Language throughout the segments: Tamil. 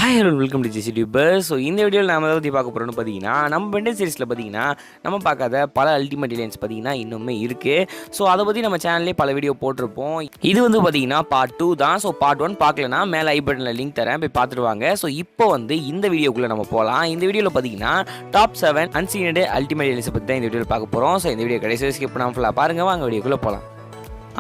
Hi hello welcome to GC tuber. So இந்த வீடியோவில் நம்ம எதை பற்றி பார்க்க போகிறோம்னு பார்த்தீங்கன்னா, நம்ம பென்டன் சீரிஸில் பார்த்தீங்கன்னா நம்ம பார்க்காத பல அல்டிமேட் ஏலியன்ஸ் பார்த்தீங்கன்னா இன்னுமே இருக்குது. ஸோ அதை பற்றி நம்ம சேனல்லே பல வீடியோ போட்டிருப்போம். இது வந்து பார்த்தீங்கன்னா பார்ட் 2 தான். ஸோ பார்ட் 1 பார்க்கலனா மேலே ஐ பட்டனில் லிங்க் தரேன், போய் பார்த்துருவாங்க. ஸோ இப்போ வந்து இந்த வீடியோக்குள்ளே நம்ம போகலாம். இந்த வீடியோவில் பார்த்தீங்கன்னா டாப் 7 அன்சீனட் அல்டிமேட் ஏலியன்ஸை பற்றி தான் இந்த வீடியோவில் பார்க்க போகிறோம். ஸோ இந்த வீடியோ கடைசி ஸ்கிப் பண்ணாமல் ஃபுல்லாக பாருங்கள். வாங்க வீடியோக்குள்ளே போகலாம்.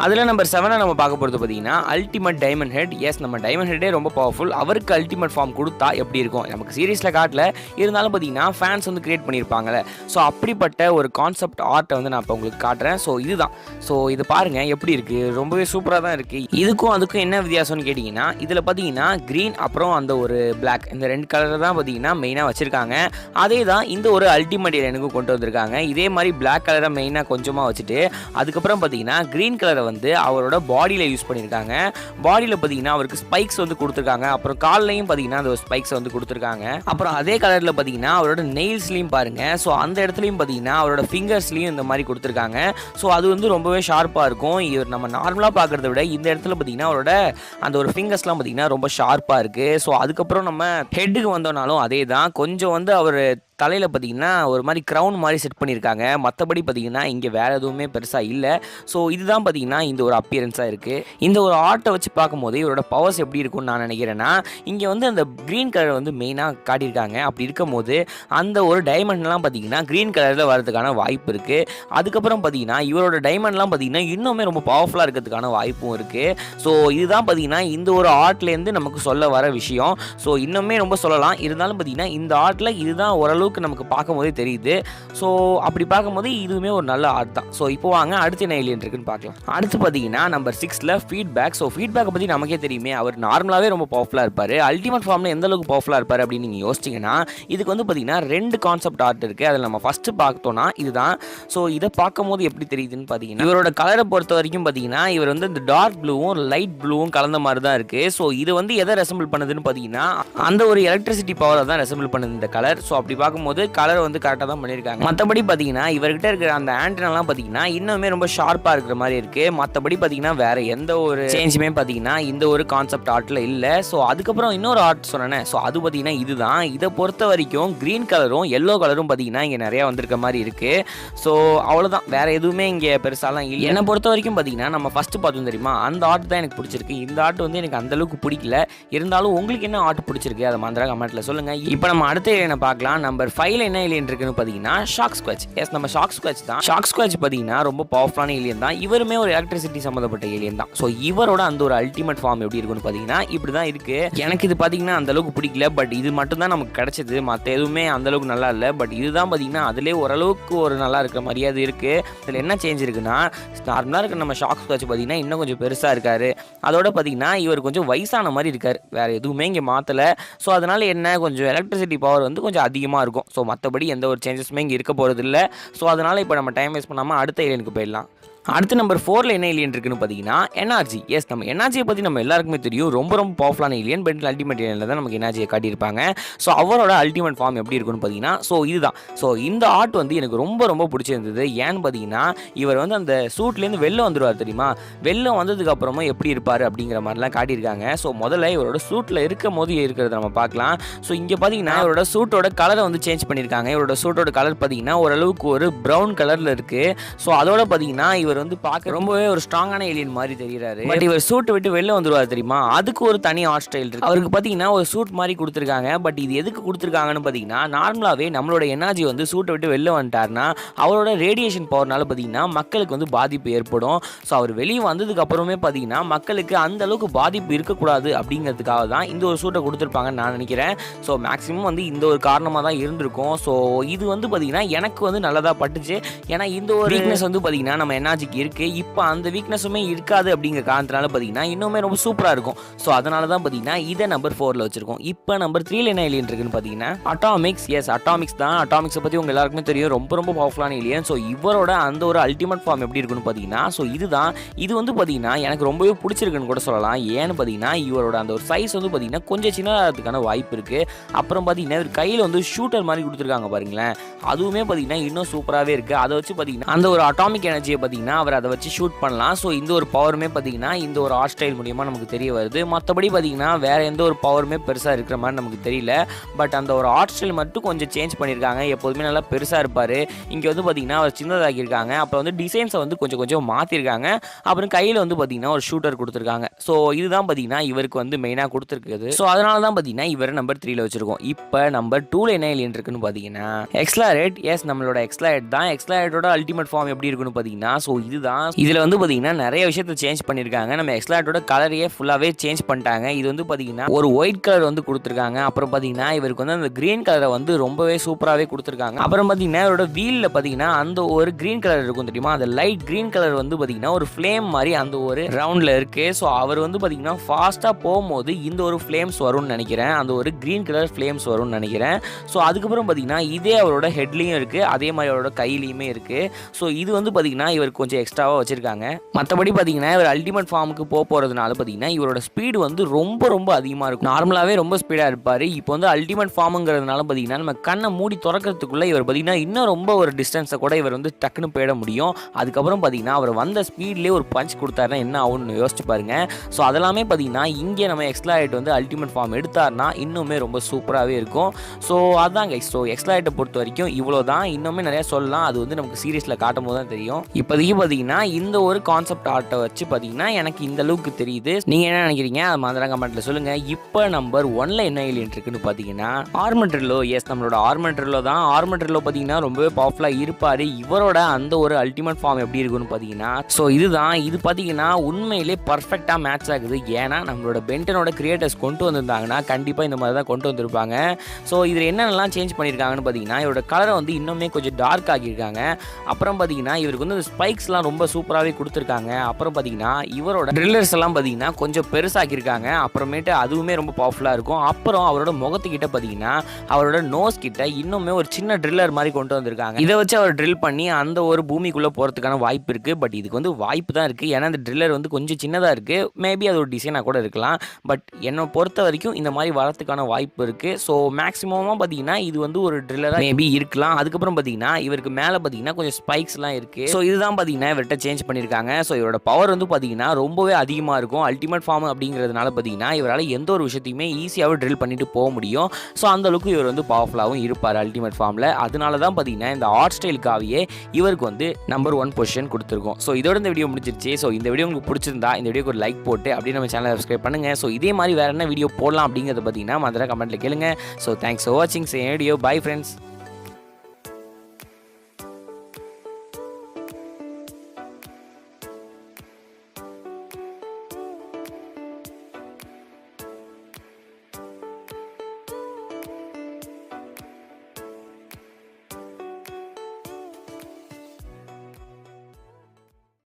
அதில் நம்பர் 7 நம்ம பார்க்க போகிறது பார்த்தீங்கன்னா அல்டிமேட் டைமண்ட் ஹெட். எஸ், நம்ம டைமண்ட் ஹெட்டே ரொம்ப பவர்ஃபுல். அவருக்கு அல்டிமேட் ஃபார்ம் கொடுத்தா எப்படி இருக்கும் நமக்கு சீரிஸில் காட்டல, இருந்தாலும் பார்த்தீங்கன்னா ஃபேன்ஸ் வந்து கிரியேட் பண்ணியிருப்பாங்கல்ல. ஸோ அப்படிப்பட்ட ஒரு கான்செப்ட் ஆர்ட்டை வந்து நான் இப்போ உங்களுக்கு காட்டுறேன். ஸோ இதுதான். ஸோ இது பாருங்கள் எப்படி இருக்குது, ரொம்பவே சூப்பராக தான் இருக்குது. இதுக்கும் அதுக்கும் என்ன வித்தியாசம்னு கேட்டிங்கன்னா, இதில் பார்த்தீங்கன்னா க்ரீன் அப்புறம் அந்த ஒரு பிளாக், இந்த 2 கலர் தான் பார்த்தீங்கன்னா மெயினாக வச்சுருக்காங்க. அதே தான் இந்த ஒரு அல்டிமேட் ஏலியனுக்கு கொண்டு வந்திருக்காங்க. இதே மாதிரி பிளாக் கலரை மெயினாக கொஞ்சமாக வச்சுட்டு அதுக்கப்புறம் பார்த்தீங்கன்னா க்ரீன் கலரை வந்து அவரோட பாடியில் யூஸ் பண்ணியிருக்காங்க. பாடியில் பார்த்தீங்கன்னா அவருக்கு ஸ்பைக்ஸ் வந்து கொடுத்துருக்காங்க. அப்புறம் கால்லையும் பார்த்தீங்கன்னா அந்த ஸ்பைக்ஸ் வந்து கொடுத்துருக்காங்க. அப்புறம் அதே கலரில் பார்த்தீங்கன்னா அவரோட நெயில்ஸ்லையும் பாருங்கள். ஸோ அந்த இடத்துலையும் பார்த்தீங்கன்னா அவரோட ஃபிங்கர்ஸ்லையும் இந்த மாதிரி கொடுத்துருக்காங்க. ஸோ அது வந்து ரொம்பவே ஷார்ப்பாக இருக்கும். இவர் நம்ம நார்மலாக பார்க்குறத விட இந்த இடத்துல பார்த்தீங்கன்னா அவரோட அந்த ஒரு ஃபிங்கர்ஸ்லாம் பார்த்தீங்கன்னா ரொம்ப ஷார்ப்பாக இருக்குது. ஸோ அதுக்கப்புறம் நம்ம ஹெட்டுக்கு வந்தோம்னாலும் அதே தான். கொஞ்சம் வந்து அவர் தலையில் பார்த்தீங்கன்னா ஒரு மாதிரி க்ரௌன் மாதிரி செட் பண்ணியிருக்காங்க. மற்றபடி பார்த்தீங்கன்னா இங்கே வேறு எதுவுமே பெருசாக இல்லை. ஸோ இதுதான் பார்த்தீங்கன்னா இந்த ஒரு அப்பியரன்ஸாக இருக்குது. இந்த ஒரு ஆர்ட்டை வச்சு பார்க்கும்போது இவரோட பவர்ஸ் எப்படி இருக்கும்னு நான் நினைக்கிறேன்னா, இங்கே வந்து அந்த க்ரீன் கலர் வந்து மெயினாக காட்டியிருக்காங்க. அப்படி இருக்கும்போது அந்த ஒரு டைமண்ட்லாம் பார்த்தீங்கன்னா க்ரீன் கலரில் வரதுக்கான வாய்ப்பு இருக்குது. அதுக்கப்புறம் பார்த்தீங்கன்னா இவரோட டைமண்ட்லாம் பார்த்தீங்கன்னா இன்னுமே ரொம்ப பவர்ஃபுல்லாக இருக்கிறதுக்கான வாய்ப்பும் இருக்குது. ஸோ இதுதான் பார்த்தீங்கன்னா இந்த ஒரு ஆர்ட்லேருந்து நமக்கு சொல்ல வர விஷயம். ஸோ இன்னுமே ரொம்ப சொல்லலாம், இருந்தாலும் பார்த்தீங்கன்னா இந்த ஆர்ட்டில் இதுதான் ஓரளவு நமக்கு பார்க்கும்போதே தெரியுது. ஸோ அப்படி பார்க்கும்போது இதுவுமே ஒரு நல்ல ஆர்ட் தான். ஸோ இப்போ வாங்க அடுத்து என்ன ஏலியன் இருக்குன்னு பார்க்கலாம். அடுத்து பார்த்தீங்கன்னா நம்பர் 6ல் ஃபீட்பேக். ஸோ ஃபீட்பேக்கை பற்றி நமக்கே தெரியுமே, அவர் நார்மலாகவே ரொம்ப பவர்ஃபுல்லாக இருப்பார். அல்டிமேட் ஃபார்மில் எந்த அளவுக்கு பவர்ஃபுல்லாக இருப்பார் அப்படின்னு நீங்கள் யோசிச்சிங்கன்னா, இதுக்கு வந்து பார்த்தீங்கன்னா 2 கான்செப்ட் ஆர்ட் இருக்குது. அதில் நம்ம ஃபஸ்ட்டு பார்த்தோன்னா இதுதான். ஸோ இதை பார்க்கும்போது எப்படி தெரியுதுன்னு பார்த்தீங்கன்னா, இவரோட கலரை பொறுத்த வரைக்கும் பார்த்தீங்கன்னா இவர் வந்து இந்த டார்க் ப்ளூவும் லைட் ப்ளூவும் கலந்த மாதிரி தான் இருக்குது. ஸோ இது வந்து எதை ரெசம்பிள் பண்ணுதுன்னு பார்த்தீங்கன்னா அந்த ஒரு எலக்ட்ரிசிட்டி பவரை தான் ரெசம்பிள் பண்ணுது இந்த கலர். ஸோ அப்படி பார்க்கும்போது கலர் வந்து கரெக்டாக தான் பண்ணியிருக்காங்க. மற்றபடி பார்த்தீங்கன்னா இவர்கிட்ட இருக்கிற அந்த ஆண்டனாலாம் பார்த்தீங்கன்னா இன்னுமே ரொம்ப ஷார்ப்பாக இருக்கிற மாதிரி இருக்குது. மற்றபடி பார்த்தீங்கன்னா வேறு எந்த ஒரு சேஞ்சுமே பார்த்தீங்கன்னா இந்த ஒரு கான்செப்ட் ஆர்ட்டில் இல்லை. ஸோ அதுக்கப்புறம் இன்னொரு ஆர்ட் சொன்னேன். ஸோ அது பார்த்தீங்கன்னா இதுதான். இதை பொறுத்த வரைக்கும் க்ரீன் கலரும் எல்லோ கலரும் பார்த்தீங்கன்னா இங்கே நிறையா வந்திருக்க மாதிரி இருக்குது. ஸோ அவ்வளோதான், வேறு எதுவுமே இங்கே பெருசாலாம் இல்லை. என்னை பொறுத்த வரைக்கும் பார்த்தீங்கன்னா நம்ம ஃபஸ்ட்டு பார்த்தோம் தெரியுமா, அந்த ஆர்ட் தான் எனக்கு பிடிச்சிருக்கு. இந்த ஆர்ட் வந்து எனக்கு அந்தளவுக்கு பிடிக்கல. இருந்தாலும் உங்களுக்கு என்ன ஆர்ட் பிடிச்சிருக்கு அதை மந்திரா கமெண்ட்டில் சொல்லுங்கள். இப்போ நம்ம அடுத்த ஏலியனை பார்க்கலாம். நம்பர் 5ல் என்ன ஏலியன் இருக்குன்னு பார்த்தீங்கன்னா ஷாக் ஸ்குவாட்ச். எஸ், நம்ம ஷாக் ஸ்குவாட்ச் தான். ஷாக் ஸ்குவாட்ச் பார்த்தீங்கன்னா ரொம்ப பவர்ஃபுல்லான ஏலியன் தான். இவருமே ஒரு எலக்ட்ரிசிட்டி சம்மந்தப்பட்ட ஏலியன் தான். ஸோ இவரோட அந்த ஒரு அல்டிமேட் ஃபார்ம் எப்படி இருக்குன்னு பார்த்தீங்கன்னா இப்படி தான் இருக்குது. எனக்கு இது பார்த்தீங்கன்னா அந்தளவுக்கு பிடிக்கல. பட் இது மட்டும் தான் நமக்கு கிடைச்சது. மற்ற எதுவுமே அந்தளவுக்கு நல்லா இல்லை. பட் இதுதான் பார்த்தீங்கன்னா அதிலே ஓரளவுக்கு ஒரு நல்லா இருக்கிற மாதிரியாவது இருக்குது. இதில் என்ன சேஞ்ச் இருக்குன்னா, நார்மலாக இருக்கிற நம்ம ஷாக் ஸ்குவாட்ச் பார்த்தீங்கன்னா இன்னும் கொஞ்சம் பெருசாக இருக்கார். அதோட பார்த்தீங்கன்னா இவர் கொஞ்சம் வயசான மாதிரி இருக்கார். வேறு எதுவுமே இங்கே மாற்றலை. ஸோ அதனால் என்ன, கொஞ்சம் எலக்ட்ரிசிட்டி பவர் வந்து கொஞ்சம் அதிகமாக இருக்கும். ஸோ மற்றபடி எந்த ஒரு சேஞ்சஸுமே இங்கே இருக்க போகிறது இல்லை. ஸோ அதனால் இப்போ நம்ம டைம் வேஸ்ட் பண்ணாமல் அடுத்த ஏலியனுக்கு போயிடலாம். அடுத்து நம்பர் 4ல் என்ன ஏலியன் இருக்குன்னு பார்த்தீங்கன்னா எனர்ஜி. எஸ், நம்ம எனர்ஜியை பற்றி நம்ம எல்லாருக்குமே தெரியும். ரொம்ப ரொம்ப பவர்ஃபுல்லான ஏலியன். பட் அல்டிமேட் ஏலியனில் தான் நமக்கு எனர்ஜியை காட்டியிருப்பாங்க. ஸோ அவரோட அல்டிமேட் ஃபார்ம் எப்படி இருக்குன்னு பார்த்தீங்கன்னா ஸோ இதுதான். ஸோ இந்த ஆர்ட் வந்து எனக்கு ரொம்ப ரொம்ப பிடிச்சிருந்தது. ஏன்னு பார்த்தீங்கன்னா இவர் வந்து அந்த சூட்லேருந்து வெளில வந்துடுவார் தெரியுமா. வெளில வந்ததுக்கு அப்புறமா எப்படி இருப்பார் அப்படிங்கிற மாதிரிலாம் காட்டியிருக்காங்க. ஸோ முதல்ல இவரோட சூட்டில் இருக்கும் போது இருக்கிறத நம்ம பார்க்கலாம். ஸோ இங்கே பார்த்தீங்கன்னா இவரோட சூட்டோட கலரை வந்து சேஞ்ச் பண்ணியிருக்காங்க. இவரோட சூட்டோட கலர் பார்த்தீங்கன்னா ஓரளவுக்கு ஒரு ப்ரௌன் கலரில் இருக்குது. ஸோ அதோட பார்த்தீங்கன்னா இவர் வந்து பார்க்க ரொம்பவே ஒரு ஸ்ட்ராங்கான ஏலியன் மாதிரி தெரிகிறாரு. பட் இவர் சூட் விட்டு வெளில வந்துடுவார் தெரியுமா, அதுக்கு ஒரு தனி ஆர்ட் ஸ்டைல் இருக்கு. அவருக்கு பார்த்தீங்கன்னா ஒரு சூட் மாதிரி கொடுத்துருக்காங்க. பட் இது எதுக்கு கொடுத்துருக்காங்கன்னு பார்த்தீங்கன்னா, நார்மலாகவே நம்மளோட எனர்ஜி வந்து சூட்டை விட்டு வெளில வந்துட்டார்னா அவரோட ரேடியேஷன் பவர்னால பார்த்தீங்கன்னா மக்களுக்கு வந்து பாதிப்பு ஏற்படும். ஸோ அவர் வெளியே வந்ததுக்கு அப்புறமே பார்த்தீங்கன்னா மக்களுக்கு அந்த அளவுக்கு பாதிப்பு இருக்கக்கூடாது அப்படிங்கிறதுக்காக தான் இந்த ஒரு சூட்டை கொடுத்துருப்பாங்கன்னு நான் நினைக்கிறேன். ஸோ மேக்ஸிமம் வந்து இந்த ஒரு காரணமாக தான் இருந்திருக்கும். ஸோ இது வந்து பார்த்தீங்கன்னா எனக்கு வந்து நல்லதாக பட்டுச்சு. ஏன்னா இந்த ஒரு வீக்னஸ் வந்து பார்த்தீங்கன்னா நம்ம எனர்ஜிக்கு இருக்குது. இப்போ அந்த வீக்னஸுமே இருக்காது அப்படிங்கிற காரணத்தினால பார்த்தீங்கன்னா இன்னுமே ரொம்ப சூப்பராக இருக்கும். ஸோ அதனால தான் பார்த்தீங்கன்னா இதை நம்பர் 4ல் வச்சிருக்கோம். இப்போ நம்பர் 3ல் என்ன ஏலியன் இருக்குன்னு பார்த்தீங்கன்னா அட்டாமிக்ஸ். எஸ், அட்டாமிக்ஸ் தான். அட்டாமிக்ஸை பற்றி உங்கள் எல்லாருக்குமே தெரியும், ரொம்ப ரொம்ப பவர்ஃபுல்லான ஏலியன். ஸோ இவரோட அந்த ஒரு அல்டிமேட் ஃபார்ம் எப்படி இருக்குன்னு பார்த்தீங்கன்னா ஸோ இதுதான். இது வந்து பார்த்தீங்கன்னா எனக்கு ரொம்பவே பிடிச்சிருக்குன்னு கூட சொல்லலாம். ஏன்னு பார்த்தீங்கன்னா இவரோட அந்த ஒரு சைஸ் வந்து பார்த்தீங்கன்னா கொஞ்சம் சின்னதாகிறதுக்கான வாய்ப்பு இருக்குது. அப்புறம் பார்த்தீங்கன்னா இவர் கையில் வந்து ஷூட்டர் மாதிரி கொடுத்துருக்காங்க பாருங்களேன். அதுவுமே பார்த்தீங்கன்னா இன்னும் சூப்பராகவே இருக்குது. அதை வச்சு பார்த்தீங்கன்னா அந்த ஒரு அட்டாமிக் எனர்ஜியை பார்த்தீங்கன்னா பார்த்தீங்கன்னா அவர் அதை வச்சு ஷூட் பண்ணலாம். ஸோ இந்த ஒரு பவருமே பார்த்தீங்கன்னா இந்த ஒரு ஆர்ட் ஸ்டைல் மூலியமாக நமக்கு தெரிய வருது. மற்றபடி பார்த்தீங்கன்னா வேறு எந்த ஒரு பவருமே பெருசாக இருக்கிற மாதிரி நமக்கு தெரியல. பட் அந்த ஒரு ஆர்ட் ஸ்டைல் மட்டும் கொஞ்சம் சேஞ்ச் பண்ணியிருக்காங்க. எப்போதுமே நல்லா பெருசாக இருப்பார், இங்கே வந்து பார்த்தீங்கன்னா அவர் சின்னதாக்கியிருக்காங்க. அப்புறம் வந்து டிசைன்ஸை வந்து கொஞ்சம் கொஞ்சம் மாற்றிருக்காங்க. அப்புறம் கையில் வந்து பார்த்தீங்கன்னா ஒரு ஷூட்டர் கொடுத்துருக்காங்க. ஸோ இதுதான் பார்த்தீங்கன்னா இவருக்கு வந்து மெயினாக கொடுத்துருக்குது. ஸோ அதனால தான் பார்த்தீங்கன்னா இவர் நம்பர் 3ல வச்சிருக்கோம். இப்போ நம்பர் 2ல என்ன ஏலியன் இருக்குன்னு பார்த்தீங்கன்னா எக்ஸ்லாரேட். எஸ், நம்மளோட எக்ஸ்லாரேட் தான். எக்ஸ்லாரேட்டோட அல்டிமேட் ஃபார்ம் எப்படி இருக்குன்னு பார்த்தீங்கன்னா ஸோ இதுதான். இதில் வந்து பார்த்தீங்கன்னா நிறைய விஷயத்தை சேஞ்ச் பண்ணியிருக்காங்க. நம்ம எக்ஸ்லாரேட்டோட கலரையே ஃபுல்லாகவே சேஞ்ச் பண்ணிட்டாங்க. இது வந்து பார்த்தீங்கன்னா ஒரு ஒயிட் கலர் வந்து கொடுத்துருக்காங்க. அப்புறம் பார்த்தீங்கன்னா இவருக்கு வந்து அந்த கிரீன் கலரை வந்து ரொம்பவே சூப்பராகவே கொடுத்துருக்காங்க. அப்புறம் பார்த்தீங்கன்னா இவரோட வீலில் பார்த்தீங்கன்னா அந்த ஒரு கிரீன் கலர் இருக்கும் தெரியுமா, அந்த லைட் கிரீன் கலர் வந்து பார்த்தீங்கன்னா ஒரு ஃப்ளேம் மாதிரி அந்த ஒரு ரவுண்டில் இருக்கு. ஸோ அவர் வந்து பார்த்தீங்கன்னா ஃபாஸ்ட்டாக போகும்போது இந்த ஒரு ஃப்ளேம்ஸ் வரும்னு நினைக்கிறேன், அந்த ஒரு கிரீன் கலர் ஃப்ளேம்ஸ் வரும்னு நினைக்கிறேன். ஸோ அதுக்கப்புறம் பார்த்தீங்கன்னா இதே அவரோட ஹெட்லையும் இருக்குது, அதே மாதிரி அவரோட கையிலையுமே இருக்குது. ஸோ இது வந்து பார்த்தீங்கன்னா இவர் கொஞ்சம் எக்ஸ்ட்ராவாக வச்சுருக்காங்க. மற்றபடி பார்த்தீங்கன்னா இவர் அல்டிமேட் ஃபார்முக்கு போகிறதுனால பார்த்தீங்கன்னா இவரோட ஸ்பீடு வந்து ரொம்ப ரொம்ப அதிகமாக இருக்கும். நார்மலாகவே ரொம்ப ஸ்பீடாக இருப்பார். இப்போ வந்து அல்டிமேட் ஃபார்முங்கிறதுனால பார்த்தீங்கன்னா நம்ம கண்ணை மூடி திறக்கிறதுக்குள்ளே இவர் பார்த்தீங்கன்னா இன்னும் ரொம்ப ஒரு டிஸ்டன்ஸை கூட இவர் வந்து டக்குன்னு போயிட முடியும். அதுக்கப்புறம் பார்த்தீங்கன்னா அவர் வந்த ஸ்பீட்லேயே ஒரு பஞ்ச் கொடுத்தாருன்னா என்ன ஆகும்னு யோசிச்சு பாருங்க. ஸோ அதெல்லாமே பார்த்தீங்கன்னா இங்கே நம்ம எக்ஸ்லாரேட் வந்து அல்டிமேட் ஃபார்ம் எடுத்தார்னா இன்னுமே ரொம்ப சூப்பராகவே இருக்கும். ஸோ அதான் கைஸ். ஸோ எக்ஸ்லாரேட்டை பொறுத்த வரைக்கும் இவ்வளோ தான். இன்னுமே நிறைய சொல்லலாம், அது வந்து நமக்கு சீரியஸில் காட்டும் போது தான் தெரியும். இப்போதைக்கு பார்த்தீங்கன்னா இந்த ஒரு கான்செப்ட் ஆர்ட்டை வச்சு பார்த்தீங்கன்னா எனக்கு இந்த அளவுக்கு தெரியுது. நீங்கள் என்ன நினைக்கிறீங்க அது மாதிரி கமெண்ட்டில் சொல்லுங்கள். இப்போ நம்பர் 1ல என்ன ஏலியன் இருக்குன்னு பார்த்தீங்கன்னா ஆர்மெண்ட்ரில்லோ. எஸ், நம்மளோட ஆர்மெண்ட்ரில்லோ தான். ஆர்மெண்ட்ரில்லோ பார்த்தீங்கன்னா ரொம்பவே பவர்ஃபுல்லாக இருப்பார். இவரோட அந்த ஒரு அல்டிமேட் ஃபார்ம் எப்படி இருக்குன்னு பார்த்தீங்கன்னா ஸோ இதுதான். இது பார்த்தீங்கன்னா உண்மையிலே பர்ஃபெக்டாக மேட்ச் ஆகுது. ஏன்னா நம்மளோட பென்டனோட கிரியேட்டர்ஸ் கொண்டு வந்திருந்தாங்கன்னா கண்டிப்பாக இந்த மாதிரி தான் கொண்டு வந்திருப்பாங்க. ஸோ இதில் என்னென்னலாம் சேஞ்ச் பண்ணியிருக்காங்கன்னு பார்த்தீங்கன்னா இவரோட கலரை வந்து இன்னுமே கொஞ்சம் டார்க் ஆகியிருக்காங்க. அப்புறம் பார்த்தீங்கன்னா இவருக்கு வந்து ஸ்பைக்ஸ்லாம் ரொம்ப சூப்பராகவே கொடுத்துருக்காங்க. அப்புறம் பார்த்தீங்கன்னா இவரோட ட்ரில்லர்ஸ் எல்லாம் பார்த்தீங்கன்னா கொஞ்சம் பெருசாக்கியிருக்காங்க. அப்புறமேட்டு அதுவுமே ரொம்ப பவர்ஃபுல்லாக இருக்கும். அப்புறம் அவரோட முகத்துக்கிட்ட பார்த்தீங்கன்னா அவரோட நோஸ் கிட்ட இன்னுமே ஒரு சின்ன ட்ரில்லர் மாதிரி கொண்டு வந்திருக்காங்க. இதை வச்சு அவர் ட்ரில் பண்ணி அந்த ஒரு பூமிக்குள்ளே போகிறதுக்கான வாய்ப்பு இருக்குது. பட் இதுக்கு வந்து வாய்ப்பு தான் இருக்குது, ஏன்னா அந்த ட்ரில்லர் வந்து கொஞ்சம் சின்னதாக இருக்குது. மேபி அது ஒரு டிசைனாக கூட இருக்கலாம். பட் என்னை பொறுத்த வரைக்கும் இந்த மாதிரி வரத்துக்கான வாய்ப்பு இருக்குது. ஸோ மேக்ஸிமமாக பார்த்தீங்கன்னா இது வந்து ஒரு ட்ரில்லராக மேபி இருக்கலாம். அதுக்கப்புறம் பார்த்தீங்கன்னா இவருக்கு மேலே பார்த்தீங்கன்னா கொஞ்சம் ஸ்பைக்ஸ்லாம் இருக்குது. ஸோ இதுதான் பார்த்தீங்கன்னா இவர்கிட்ட சேஞ்ச் பண்ணியிருக்காங்க. ஸோ இவரோட பவர் வந்து பார்த்தீங்கன்னா ரொம்பவே அதிகமாக இருக்கும். அல்டிமேட் ஃபார்ம் அப்படிங்கிறதுனால பார்த்தீங்கன்னா இவரால் எந்த ஒரு விஷயத்தையுமே ஈஸியாகவே ட்ரில் பண்ணிட்டு போக முடியும். ஸோ அந்தளவுக்கு இவர் வந்து பவர்ஃபுல்லாகவும் இருப்பார் அல்டிமேட் ஃபார்மில். அதனால தான் பார்த்தீங்கன்னா இந்த ஆர்ட் ஸ்டைலுக்காகவே இவருக்கு வந்து நம்பர் 1 பொசிஷன் கொடுத்துருக்கோம். ஸோ இதோட இந்த வீடியோ முடிஞ்சிருச்சு. ஸோ இந்த வீடியோ உங்களுக்கு பிடிச்சிருந்தா இந்த வீடியோக்கு ஒரு லைக் போட்டு அப்படியே நம்ம சேனலை சப்ஸ்கிரைப் பண்ணுங்கள். ஸோ இதே மாதிரி வேறு என்ன வீடியோ போடலாம் அப்படிங்கிறத பார்த்தீங்கன்னா மறந்துடாம கமெண்ட்டில் கேளுங்க. ஸோ தேங்க்ஸ் ஃபார் வாட்சிங் வீடியோ. Bye friends.